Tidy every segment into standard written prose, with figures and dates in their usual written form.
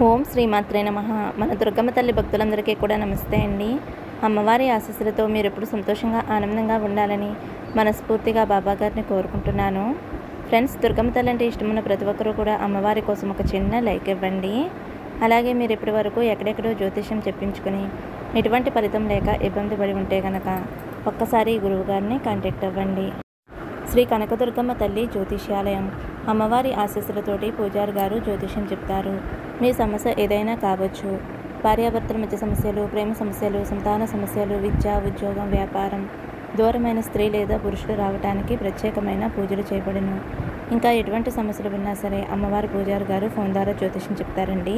ఓం శ్రీమాత్రే నమః. మన దుర్గమ్మ తల్లి భక్తులందరికీ కూడా నమస్తే అండి. అమ్మవారి ఆశీస్సులతో మీరు ఎప్పుడు సంతోషంగా ఆనందంగా ఉండాలని మనస్ఫూర్తిగా బాబాగారిని కోరుకుంటున్నాను. ఫ్రెండ్స్, దుర్గమ్మ తల్లి అంటే ఇష్టమున్న ప్రతి ఒక్కరూ కూడా అమ్మవారి కోసం ఒక చిన్న లైక్ ఇవ్వండి. అలాగే మీరు ఇప్పటి వరకు ఎక్కడెక్కడో జ్యోతిష్యం చెప్పించుకొని ఎటువంటి ఫలితం లేక ఇబ్బంది పడి ఉంటే కనుక ఒక్కసారి గురువుగారిని కాంటాక్ట్ అవ్వండి. శ్రీ కనకదుర్గమ్మ తల్లి జ్యోతిష్యాలయం. అమ్మవారి ఆశీస్సులతోటి పూజారి గారు జ్యోతిష్యం చెప్తారు. మీ సమస్య ఏదైనా కావచ్చు. భార్యాభర్తల మధ్య సమస్యలు, ప్రేమ సమస్యలు, సంతాన సమస్యలు, విద్య, ఉద్యోగం, వ్యాపారం, దూరమైన స్త్రీ లేదా పురుషుడు రావడానికి ప్రత్యేకమైన పూజలు చేయబడును. ఇంకా ఎటువంటి సమస్యలు ఉన్నా సరే అమ్మవారి పూజారి గారు ఫోన్ ద్వారా జ్యోతిష్యం చెప్తారండి.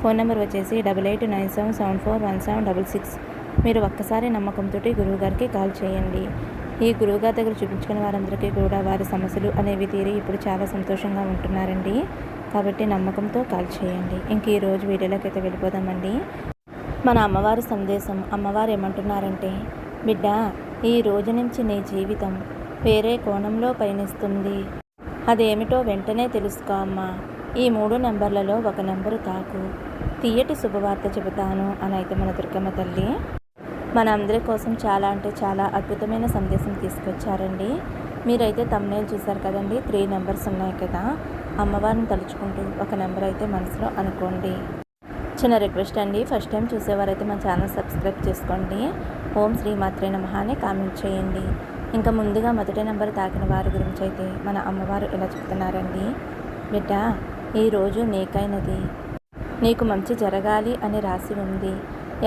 ఫోన్ నెంబర్ వచ్చేసి 8897741766. మీరు ఒక్కసారి నమ్మకంతో గురువుగారికి కాల్ చేయండి. ఈ గురువుగారి దగ్గర చూపించుకున్న వారందరికీ కూడా వారి సమస్యలు అనేవి తీరి ఇప్పుడు చాలా సంతోషంగా ఉంటున్నారండి. కాబట్టి నమ్మకంతో కాల్ చేయండి. ఇంక ఈరోజు వీడియోలోకి అయితే వెళ్ళిపోదామండి. మన అమ్మవారి సందేశం. అమ్మవారు ఏమంటున్నారంటే, బిడ్డ, ఈ రోజు నుంచి నీ జీవితం వేరే కోణంలో పయనిస్తుంది. అదేమిటో వెంటనే తెలుసుకో అమ్మా. ఈ 3 నెంబర్లలో ఒక నెంబరు తాకు. తీయటి శుభవార్త చెబుతాను అని అయితే మన దుర్గమ్మ తల్లి మన అందరి కోసం చాలా అంటే చాలా అద్భుతమైన సందేశం తీసుకొచ్చారండి. మీరైతే థంబ్నెయిల్ చూశారు కదండి. 3 నెంబర్స్ ఉన్నాయి కదా. అమ్మవారిని తలుచుకుంటూ ఒక నెంబర్ అయితే మనసులో అనుకోండి. చిన్న రిక్వెస్ట్ అండి, ఫస్ట్ టైం చూసేవారైతే మన ఛానల్ సబ్స్క్రైబ్ చేసుకోండి. ఓం శ్రీమాత్రే నమః అని కామెంట్ చేయండి. ఇంకా ముందుగా మొదటి నెంబర్ తాకిన వారి గురించి అయితే మన అమ్మవారు ఇలా చెప్తున్నారండి. బిడ్డ, ఈరోజు నీకైనది. నీకు మంచి జరగాలి అని రాసి ఉంది.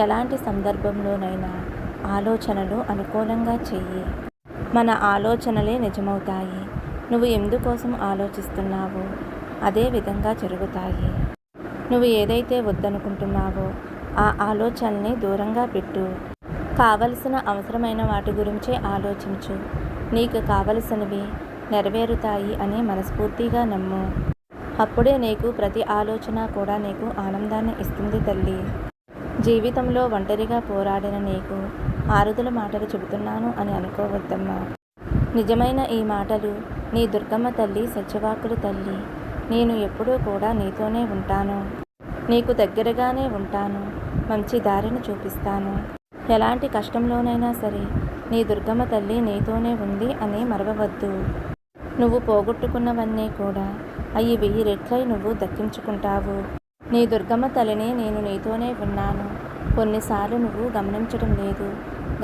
ఎలాంటి సందర్భంలోనైనా ఆలోచనలు అనుకూలంగా చెయ్యి. మన ఆలోచనలే నిజమవుతాయి. నువ్వు ఎందుకోసం ఆలోచిస్తున్నావో అదే విధంగా జరుగుతాయి. నువ్వు ఏదైతే వద్దనుకుంటున్నావో ఆ ఆలోచనల్ని దూరంగా పెట్టు. కావలసిన అవసరమైన వాటి గురించే ఆలోచించు. నీకు కావలసినవి నెరవేరుతాయి అని మనస్ఫూర్తిగా నమ్ము. అప్పుడే నీకు ప్రతి ఆలోచన కూడా నీకు ఆనందాన్ని ఇస్తుంది తల్లి. జీవితంలో ఒంటరిగా పోరాడిన నీకు ఆరుదల మాటలు చెబుతున్నాను అని అనుకోవద్దమ్మా. నిజమైన ఈ మాటలు నీ దుర్గమ్మ తల్లి సత్యవాకులు తల్లి. నేను ఎప్పుడూ కూడా నీతోనే ఉంటాను. నీకు దగ్గరగానే ఉంటాను. మంచి దారిని చూపిస్తాను. ఎలాంటి కష్టంలోనైనా సరే నీ దుర్గమ్మ తల్లి నీతోనే ఉంది అని మరవవద్దు. నువ్వు పోగొట్టుకున్నవన్నీ కూడా అవి 1000 రెట్లై నువ్వు దక్కించుకుంటావు. నీ దుర్గమ్మ తల్లిని నేను నీతోనే ఉన్నాను. కొన్నిసార్లు నువ్వు గమనించడం లేదు.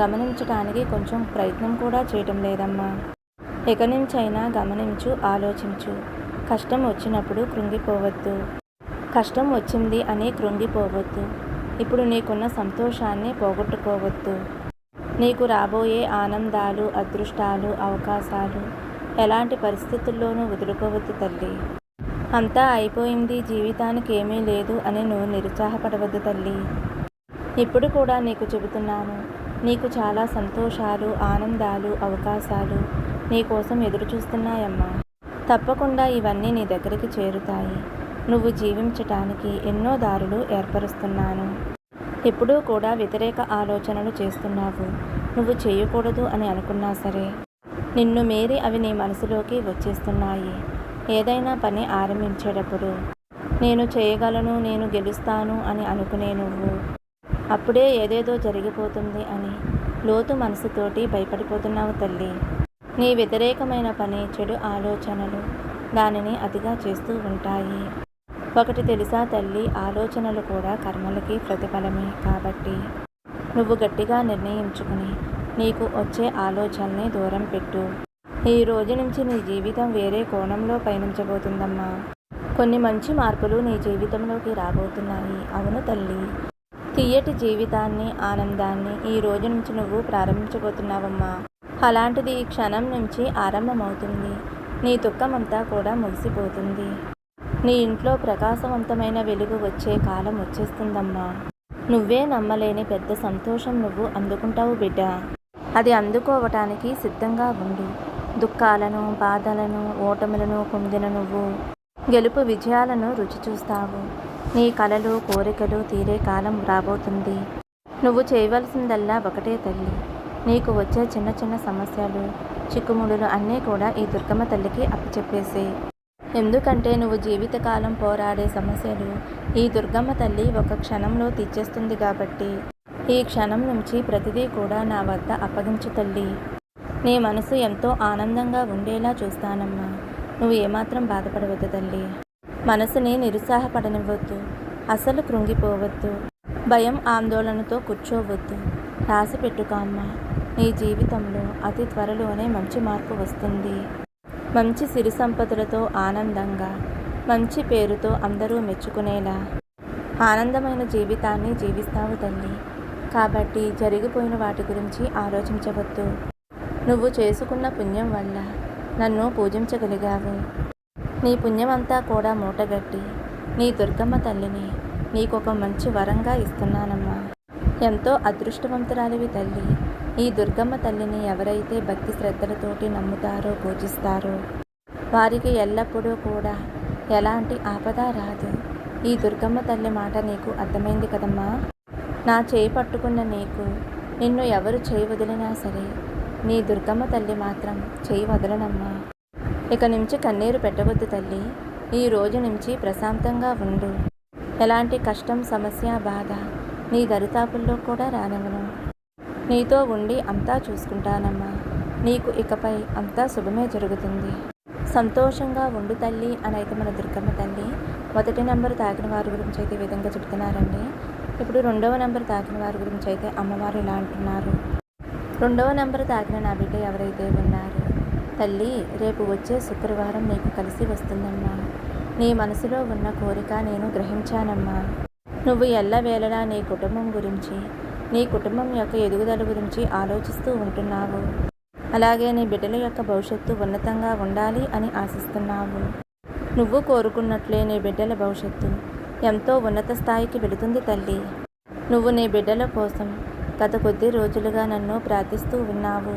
గమనించడానికి కొంచెం ప్రయత్నం కూడా చేయటం లేదమ్మా. ఇక నుంచైనా గమనించు, ఆలోచించు. కష్టం వచ్చినప్పుడు కృంగిపోవద్దు. కష్టం వచ్చింది అని కృంగిపోవద్దు. ఇప్పుడు నీకున్న సంతోషాన్ని పోగొట్టుకోవద్దు. నీకు రాబోయే ఆనందాలు, అదృష్టాలు, అవకాశాలు ఎలాంటి పరిస్థితుల్లోనూ వదులుకోవద్దు తల్లి. అంతా అయిపోయింది, జీవితానికి ఏమీ లేదు అని నువ్వు నిరుత్సాహపడవద్దు తల్లి. ఇప్పుడు కూడా నీకు చెబుతున్నాను. నీకు చాలా సంతోషాలు, ఆనందాలు, అవకాశాలు నీ కోసం ఎదురు చూస్తున్నాయమ్మా. తప్పకుండా ఇవన్నీ నీ దగ్గరికి చేరుతాయి. నువ్వు జీవించటానికి ఎన్నో దారులు ఏర్పరుస్తున్నాను. ఎప్పుడూ కూడా వ్యతిరేక ఆలోచనలు చేస్తున్నావు. నువ్వు చేయకూడదు అని అనుకున్నా సరే నిన్ను మీరి అవి నీ మనసులోకి వచ్చేస్తున్నాయి. ఏదైనా పని ఆరంభించేటప్పుడు నేను చేయగలను, నేను గెలుస్తాను అని అనుకునే నువ్వు అప్పుడే ఏదేదో జరిగిపోతుంది అని లోతు మనసుతోటి భయపడిపోతున్నావు తల్లి. నీ వ్యతిరేకమైన పని, చెడు ఆలోచనలు దానిని అతిగా చేస్తూ ఉంటాయి. ఒకటి తెలుసా తల్లి, ఆలోచనలు కూడా కర్మలకి ప్రతిఫలమే. కాబట్టి నువ్వు గట్టిగా నిర్ణయించుకుని నీకు వచ్చే ఆలోచనల్ని దూరం పెట్టు. ఈ రోజు నుంచి నీ జీవితం వేరే కోణంలో పయనించబోతుందమ్మా. కొన్ని మంచి మార్పులు నీ జీవితంలోకి రాబోతున్నాయి. అవును తల్లి, తీయటి జీవితాన్ని, ఆనందాన్ని ఈ రోజు నుంచి నువ్వు ప్రారంభించబోతున్నావమ్మా. అలాంటిది ఈ క్షణం నుంచి ఆరంభమవుతుంది. నీ దుఃఖమంతా కూడా ముగిసిపోతుంది. నీ ఇంట్లో ప్రకాశవంతమైన వెలుగు వచ్చే కాలం వచ్చేస్తుందమ్మా. నువ్వే నమ్మలేని పెద్ద సంతోషం నువ్వు అందుకుంటావు బిడ్డ. అది అందుకోవటానికి సిద్ధంగా ఉండు. దుఃఖాలను, బాధలను, ఓటములను పొందిన నువ్వు గెలుపు విజయాలను రుచి చూస్తావు. నీ కలలు, కోరికలు తీరే కాలం రాబోతుంది. నువ్వు చేయవలసిందల్లా ఒకటే తల్లి. నీకు వచ్చే చిన్న చిన్న సమస్యలు, చిక్కుముడులు అన్నీ కూడా ఈ దుర్గమ్మ తల్లికి అప్పచెప్పేసి ఎందుకంటే నువ్వు జీవితకాలం పోరాడే సమస్యలు ఈ దుర్గమ్మ తల్లి ఒక క్షణంలో తీర్చేస్తుంది కాబట్టి ఈ క్షణం నుంచి ప్రతిదీ కూడా నా వద్ద అప్పగించు తల్లి. నీ మనసు ఎంతో ఆనందంగా ఉండేలా చూస్తానమ్మా. నువ్వు ఏమాత్రం బాధపడవద్దు తల్లి. మనసుని నిరుత్సాహపడనివ్వద్దు. అసలు కృంగిపోవద్దు. భయం ఆందోళనతో కూర్చోవద్దు. రాసి పెట్టుకో అమ్మా. నీ జీవితంలో అతి త్వరలోనే మంచి మార్పు వస్తుంది. మంచి సిరి సంపదలతో ఆనందంగా, మంచి పేరుతో అందరూ మెచ్చుకునేలా ఆనందమైన జీవితాన్ని జీవిస్తావు తల్లి. కాబట్టి జరిగిపోయిన వాటి గురించి ఆలోచించవద్దు. నువ్వు చేసుకున్న పుణ్యం వల్ల నన్ను పూజించగలిగావు. నీ పుణ్యమంతా కూడా మూటగట్టి నీ దుర్గమ్మ తల్లిని నీకొక మంచి వరంగా ఇస్తున్నానమ్మా. ఎంతో అదృష్టవంతురాలివి తల్లి. ఈ దుర్గమ్మ తల్లిని ఎవరైతే భక్తి శ్రద్ధలతోటి నమ్ముతారో పూజిస్తారో వారికి ఎల్లప్పుడూ కూడా ఎలాంటి ఆపద రాదు. ఈ దుర్గమ్మ తల్లి మాట నీకు అర్థమైంది కదమ్మా. నా చేయి పట్టుకున్న నీకు నిన్ను ఎవరు చేయి వదిలినా సరే నీ దుర్గమ్మ తల్లి మాత్రం చేయి వదలనమ్మా. ఇక నుంచి కన్నీరు పెట్టవద్దు తల్లి. ఈ రోజు నుంచి ప్రశాంతంగా ఉండు. ఎలాంటి కష్టం, సమస్య, బాధ నీ దరితాపుల్లో కూడా రానివ్వను. నీతో ఉండి అంతా చూసుకుంటానమ్మా. నీకు ఇకపై అంతా శుభమే జరుగుతుంది. సంతోషంగా ఉండు తల్లి అని అయితే మన దుర్గమ్మ తల్లి 1వ నెంబర్ తాకిన వారి గురించి అయితే ఈ విధంగా చెప్తున్నారండి. ఇప్పుడు 2వ నెంబర్ తాకిన వారి గురించి అయితే అమ్మవారు ఇలా అంటున్నారు. 2వ నెంబర్ తాకిన నా బిడ్డ ఎవరైతే ఉన్నారు తల్లి, రేపు వచ్చే శుక్రవారం నీకు కలిసి వస్తుందమ్మా. నీ మనసులో ఉన్న కోరిక నేను గ్రహించానమ్మా. నువ్వు ఎల్లవేళలా నీ కుటుంబం గురించి, నీ కుటుంబం యొక్క ఎదుగుదల గురించి ఆలోచిస్తూ ఉంటున్నావు. అలాగే నీ బిడ్డల యొక్క భవిష్యత్తు ఉన్నతంగా ఉండాలి అని ఆశిస్తున్నావు. నువ్వు కోరుకున్నట్లే నీ బిడ్డల భవిష్యత్తు ఎంతో ఉన్నత స్థాయికి వెళుతుంది తల్లి. నువ్వు నీ బిడ్డల కోసం గత కొద్ది రోజులుగా నన్ను ప్రార్థిస్తూ ఉన్నావు.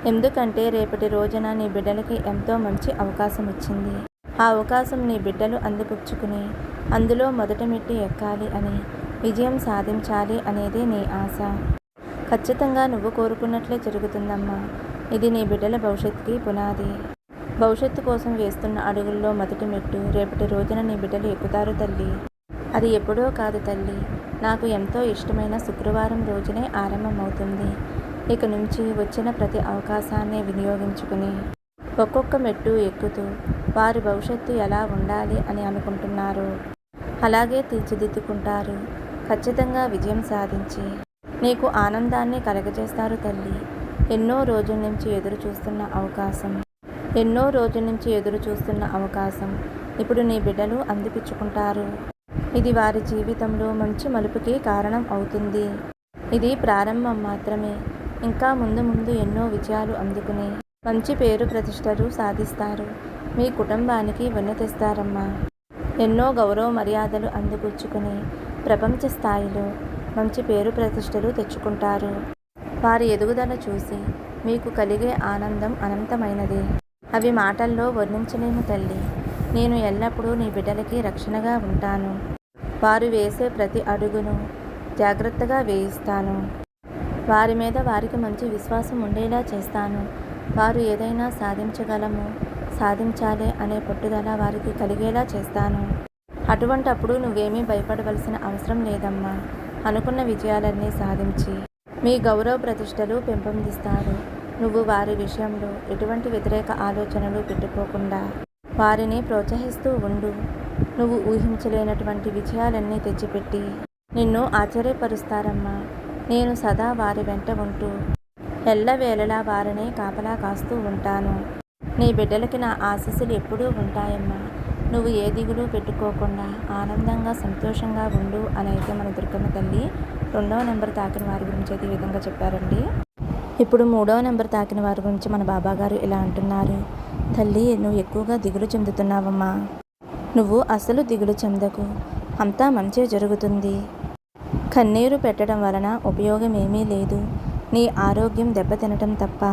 ఎందుకంటే రేపటి రోజున నీ బిడ్డలకి ఎంతో మంచి అవకాశం వచ్చింది. ఆ అవకాశం నీ బిడ్డలు అందిపుచ్చుకుని అందులో మొదటి మెట్టు ఎక్కాలి అని, విజయం సాధించాలి అనేది నీ ఆశ. ఖచ్చితంగా నువ్వు కోరుకున్నట్లే జరుగుతుందమ్మా. ఇది నీ బిడ్డల భవిష్యత్తుకి పునాది. భవిష్యత్తు కోసం వేస్తున్న అడుగుల్లో మొదటి మెట్టు రేపటి రోజున నీ బిడ్డలు ఎక్కుతారు తల్లి. అది ఎప్పుడో కాదు తల్లి, నాకు ఎంతో ఇష్టమైన శుక్రవారం రోజునే ఆరంభమవుతుంది. ఇక నుంచి వచ్చిన ప్రతి అవకాశాన్ని వినియోగించుకుని ఒక్కొక్క మెట్టు ఎక్కుతూ వారి భవిష్యత్తు ఎలా ఉండాలి అని అనుకుంటున్నారు అలాగే తీర్చిదిద్దుకుంటారు. ఖచ్చితంగా విజయం సాధించి నీకు ఆనందాన్ని కలగజేస్తారు తల్లి. ఎన్నో రోజుల నుంచి ఎదురు చూస్తున్న అవకాశం ఇప్పుడు నీ బిడ్డలు అందిపుచ్చుకుంటారు. ఇది వారి జీవితంలో మంచి మలుపుకి కారణం అవుతుంది. ఇది ప్రారంభం మాత్రమే. ఇంకా ముందు ఎన్నో విజయాలు అందుకుని మంచి పేరు ప్రతిష్టలు సాధిస్తారు. మీ కుటుంబానికి తెస్తారమ్మా. ఎన్నో గౌరవ మర్యాదలు అందిపుచ్చుకుని ప్రపంచ స్థాయిలో మంచి పేరు ప్రతిష్టలు తెచ్చుకుంటారు. వారి ఎదుగుదల చూసి మీకు కలిగే ఆనందం అనంతమైనది. అవి మాటల్లో వర్ణించలేము తల్లి. నేను ఎల్లప్పుడూ నీ బిడ్డలకి రక్షణగా ఉంటాను. వారు వేసే ప్రతి అడుగును జాగ్రత్తగా వేయిస్తాను. వారి మీద వారికి మంచి విశ్వాసం ఉండేలా చేస్తాను. వారు ఏదైనా సాధించాలి అనే పట్టుదల వారికి కలిగేలా చేస్తాను. అటువంటప్పుడు నువ్వేమీ భయపడవలసిన అవసరం లేదమ్మా. అనుకున్న విజయాలన్నీ సాధించి మీ గౌరవ ప్రతిష్టలు పెంపొందిస్తారు. నువ్వు వారి విషయంలో ఎటువంటి వ్యతిరేక ఆలోచనలు పెట్టుకోకుండా వారిని ప్రోత్సహిస్తూ ఉండు. నువ్వు ఊహించలేనటువంటి విజయాలన్నీ తెచ్చిపెట్టి నిన్ను ఆశ్చర్యపరుస్తారమ్మా. నేను సదా వారి వెంట ఉంటూ ఎల్లవేళలా వారిని కాపలా కాస్తూ ఉంటాను. నీ బిడ్డలకి నా ఆశీస్సులు ఎప్పుడూ ఉంటాయమ్మా. నువ్వు ఏ దిగులు పెట్టుకోకుండా ఆనందంగా సంతోషంగా ఉండు అని అయితే మన దుర్గమ్మ తల్లి 2వ నెంబర్ తాకిన వారి గురించి అయితే ఈ విధంగా చెప్పారండి. ఇప్పుడు 3వ నెంబర్ తాకిన వారి గురించి మన బాబాగారు ఇలా అంటున్నారు. తల్లి, నువ్వు ఎక్కువగా దిగులు చెందుతున్నావమ్మా. నువ్వు అసలు దిగులు చెందకు. అంతా మంచి జరుగుతుంది. కన్నీరు పెట్టడం వలన ఉపయోగం ఏమీ లేదు. నీ ఆరోగ్యం దెబ్బతినటం తప్ప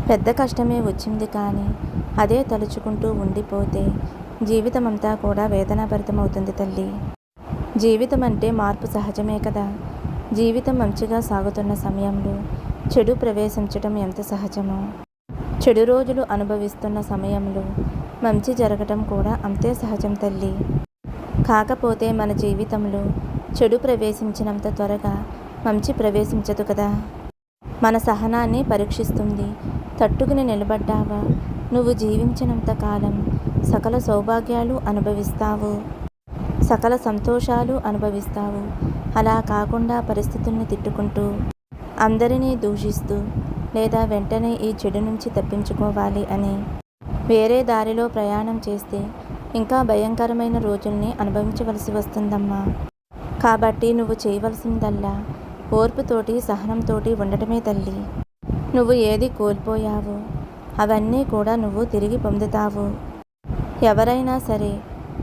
పెద్ద కష్టమే వచ్చింది. కానీ అదే తలుచుకుంటూ ఉండిపోతే జీవితం అంతా కూడా వేదనాభరితమవుతుంది తల్లి. జీవితం అంటే మార్పు సహజమే కదా. జీవితం మంచిగా సాగుతున్న సమయంలో చెడు ప్రవేశించటం ఎంత సహజమో, చెడు రోజులు అనుభవిస్తున్న సమయంలో మంచి జరగటం కూడా అంతే సహజం తల్లి. కాకపోతే మన జీవితంలో చెడు ప్రవేశించినంత త్వరగా మంచి ప్రవేశించదు కదా. మన సహనాన్ని పరీక్షిస్తుంది. తట్టుకుని నిలబడ్డావా, నువ్వు జీవించినంత కాలం సకల సౌభాగ్యాలు అనుభవిస్తావు, సకల సంతోషాలు అనుభవిస్తావు. అలా కాకుండా పరిస్థితుల్ని తిట్టుకుంటూ, అందరినీ దూషిస్తూ, లేదా వెంటనే ఈ చెడు నుంచి తప్పించుకోవాలి అని వేరే దారిలో ప్రయాణం చేస్తే ఇంకా భయంకరమైన రోజుల్ని అనుభవించవలసి వస్తుందమ్మా. కాబట్టి నువ్వు చేయవలసిందల్లా ఓర్పుతోటి సహనంతోటి ఉండటమే తల్లి. నువ్వు ఏది కోల్పోయావో అవన్నీ కూడా నువ్వు తిరిగి పొందుతావు. ఎవరైనా సరే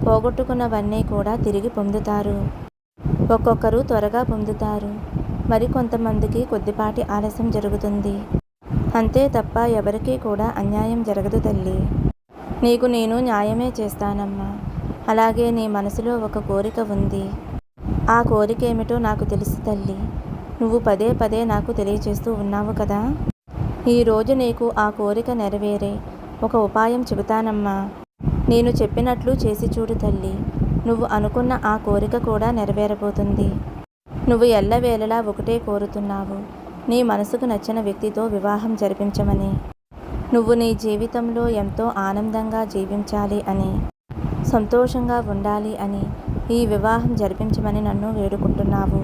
పోగొట్టుకున్నవన్నీ కూడా తిరిగి పొందుతారు. ఒక్కొక్కరు త్వరగా పొందుతారు, మరి కొంతమందికి కొద్దిపాటి ఆలస్యం జరుగుతుంది. అంతే తప్ప ఎవరికీ కూడా అన్యాయం జరగదు తల్లి. నీకు నేను న్యాయమే చేస్తానమ్మా. అలాగే నీ మనసులో ఒక కోరిక ఉంది. ఆ కోరిక ఏమిటో నాకు తెలుసు తల్లి. నువ్వు పదే పదే నాకు తెలియచేస్తూ ఉన్నావు కదా. ఈరోజు నీకు ఆ కోరిక నెరవేరే ఒక ఉపాయం చెబుతానమ్మా. నేను చెప్పినట్లు చేసి చూడు తల్లి. నువ్వు అనుకున్న ఆ కోరిక కూడా నెరవేరబోతుంది. నువ్వు ఎల్లవేళలా ఒకటే కోరుతున్నావు, నీ మనసుకు నచ్చిన వ్యక్తితో వివాహం జరిపించమని. నువ్వు నీ జీవితంలో ఎంతో ఆనందంగా జీవించాలి అని, సంతోషంగా ఉండాలి అని ఈ వివాహం జరిపించమని నన్ను వేడుకుంటున్నావు.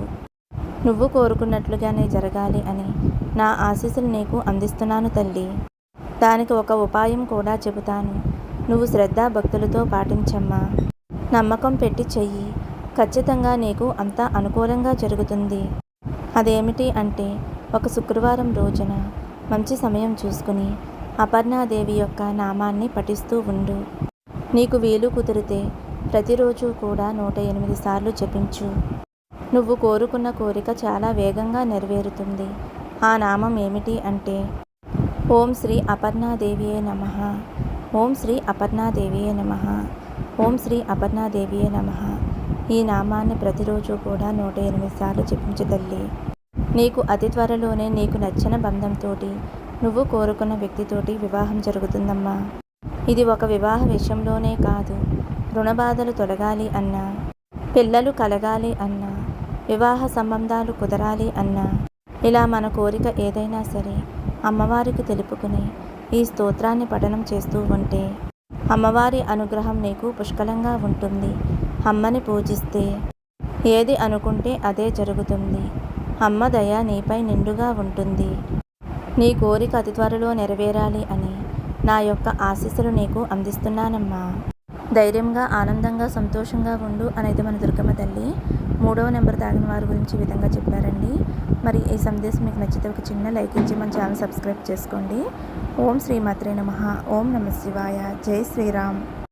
నువ్వు కోరుకున్నట్లుగానే జరగాలి అని నా ఆశీస్సులు నీకు అందిస్తున్నాను తల్లి. దానికి ఒక ఉపాయం కూడా చెబుతాను. నువ్వు శ్రద్ధ భక్తులతో పాటించమ్మా. నమ్మకం పెట్టి చెయ్యి. ఖచ్చితంగా నీకు అంతా అనుకూలంగా జరుగుతుంది. అదేమిటి అంటే, ఒక శుక్రవారం రోజున మంచి సమయం చూసుకుని అపర్ణాదేవి యొక్క నామాన్ని పఠిస్తూ ఉండు. నీకు వీలు కుదిరితే ప్రతిరోజు కూడా 108 సార్లు జపించు. నువ్వు కోరుకున్న కోరిక చాలా వేగంగా నెరవేరుతుంది. ఆ నామం ఏమిటి అంటే, ఓం శ్రీ అపర్ణాదేవియే నమః, ఓం శ్రీ అపర్ణాదేవియే నమః, ఓం శ్రీ అపర్ణాదేవియే నమః. ఈ నామాన్ని ప్రతిరోజు కూడా 108 సార్లు జపించు తల్లి. నీకు అతి త్వరలోనే నీకు నచ్చిన బంధంతోటి, నువ్వు కోరుకున్న వ్యక్తితోటి వివాహం జరుగుతుందమ్మా. ఇది ఒక వివాహ విషయంలోనే కాదు, రుణబాధలు తొలగాలి అన్నా, పిల్లలు కలగాలి అన్నా, వివాహ సంబంధాలు కుదరాలి అన్నా, ఇలా మన కోరిక ఏదైనా సరే అమ్మవారికి తెలుపుకుని ఈ స్తోత్రాన్ని పఠనం చేస్తూ ఉంటే అమ్మవారి అనుగ్రహం నీకు పుష్కలంగా ఉంటుంది. అమ్మని పూజిస్తే ఏది అనుకుంటే అదే జరుగుతుంది. అమ్మ దయ నీపై నిండుగా ఉంటుంది. నీ కోరిక అతి త్వరలో నెరవేరాలి అని నా యొక్క ఆశీస్సులు నీకు అందిస్తున్నానమ్మా. ధైర్యంగా, ఆనందంగా, సంతోషంగా ఉండు అనేది మన దుర్గమ్మ తల్లి 3వ నెంబర్ తాగిన వారి గురించి ఈ విధంగా చెప్పారండి. మరి ఈ సందేశం మీకు నచ్చితే ఒక చిన్న లైక్ ఇచ్చి మన ఛానల్ సబ్స్క్రైబ్ చేసుకోండి. ఓం శ్రీ మాత్రే నమః. ఓం నమః శివాయ. జై శ్రీరామ్.